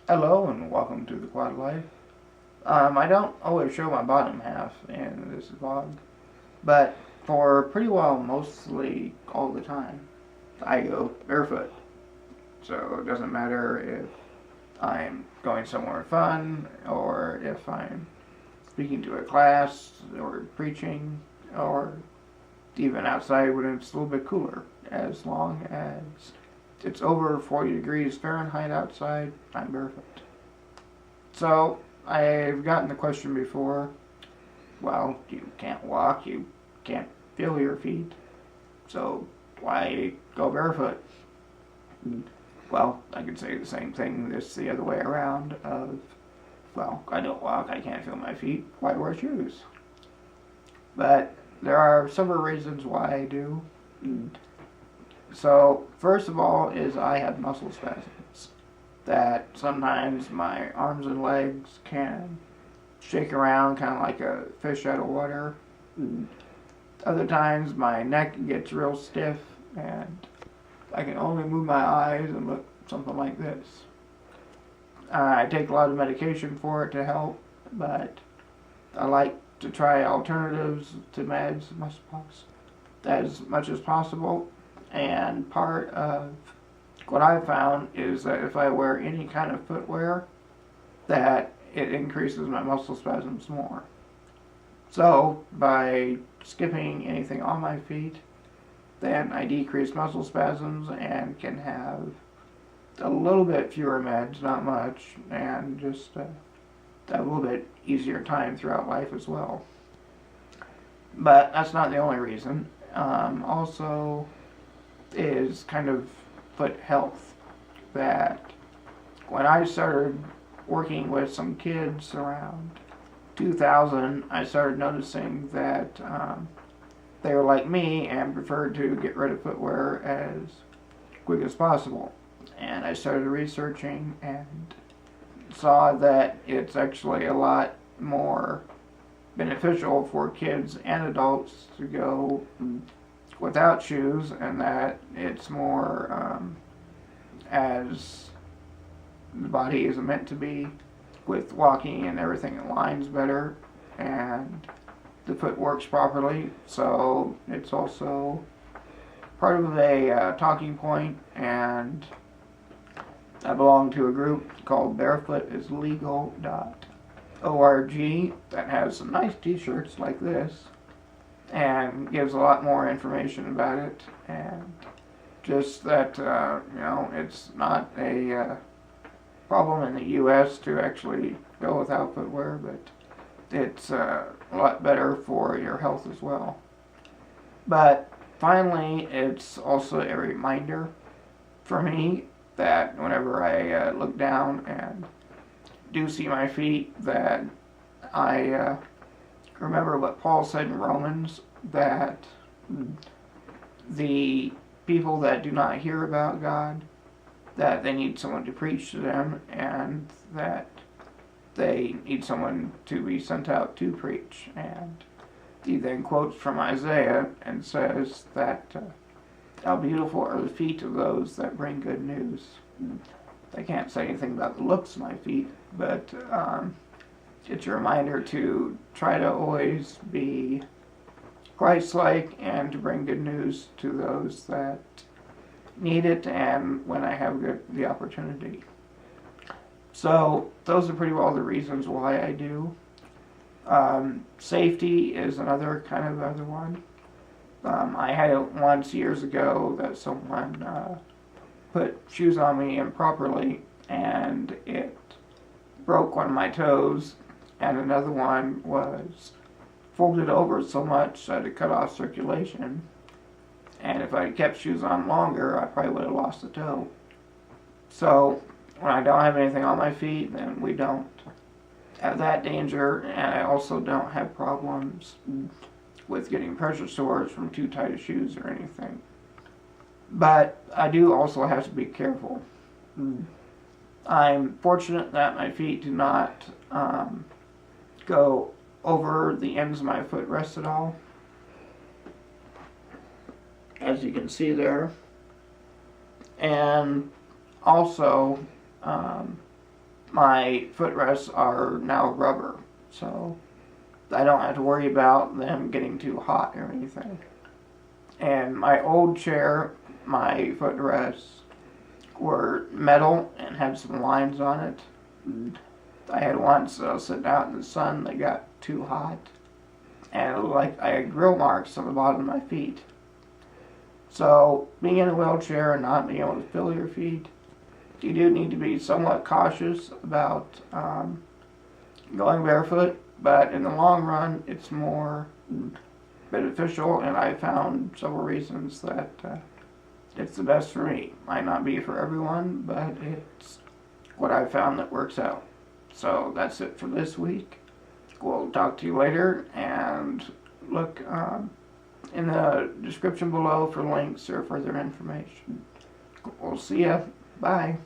Hello and welcome to the Quad Life. I don't always show my bottom half in this vlog, but for pretty well mostly all the time, I go barefoot. So it doesn't matter if I'm going somewhere fun or if I'm speaking to a class or preaching or even outside when it's a little bit cooler. As long as it's over 40 degrees Fahrenheit outside, I'm barefoot. So, I've gotten the question before, well, you can't walk, you can't feel your feet, so why go barefoot? Well, I could say the same thing just the other way around of, well, I don't walk, I can't feel my feet, why wear shoes? But there are several reasons why I do. So, first of all is I have muscle spasms that sometimes my arms and legs can shake around kind of like a fish out of water. Other times my neck gets real stiff and I can only move my eyes and look something like this. I take a lot of medication for it to help, but I like to try alternatives to meds as much as possible. And part of what I've found is that if I wear any kind of footwear, that it increases my muscle spasms more. So by skipping anything on my feet, then I decrease muscle spasms and can have a little bit fewer meds, not much, and just a little bit easier time throughout life as well. But that's not the only reason. Also is kind of foot health, that when I started working with some kids around 2000, I started noticing that they were like me and preferred to get rid of footwear as quick as possible. And I started researching and saw that it's actually a lot more beneficial for kids and adults to go without shoes, and that it's more as the body is meant to be, with walking and everything aligns better and the foot works properly. So it's also part of a talking point, and I belong to a group called barefootislegal.org that has some nice t-shirts like this and gives a lot more information about it, and just that it's not a problem in the U.S. to actually go without footwear, but it's a lot better for your health as well. But finally, it's also a reminder for me that whenever I look down and do see my feet, that I remember what Paul said in Romans, that the people that do not hear about God, that they need someone to preach to them, and that they need someone to be sent out to preach. And he then quotes from Isaiah and says that how beautiful are the feet of those that bring good news. I can't say anything about the looks of my feet, but it's a reminder to try to always be Christ-like and to bring good news to those that need it, and when I have the opportunity. So those are pretty well the reasons why I do. Safety is another kind of other one. I had it once years ago that someone put shoes on me improperly, and it broke one of my toes, and another one was folded over so much that it cut off circulation. And if I had kept shoes on longer, I probably would have lost the toe. So when I don't have anything on my feet, then we don't have that danger, and I also don't have problems with getting pressure sores from too tight of shoes or anything. But I do also have to be careful. I'm fortunate that my feet do not go over the ends of my foot rest at all, as you can see there. And also, my footrests are now rubber, so I don't have to worry about them getting too hot or anything. And my old chair, my footrests were metal and had some lines on it. And I had once sitting out in the sun that got too hot, and it looked like I had grill marks on the bottom of my feet. So being in a wheelchair and not being able to feel your feet, you do need to be somewhat cautious about going barefoot, but in the long run it's more beneficial, and I found several reasons that it's the best for me. Might not be for everyone, but it's what I found that works out. So that's it for this week. We'll talk to you later, and look in the description below for links or further information. We'll see ya. Bye.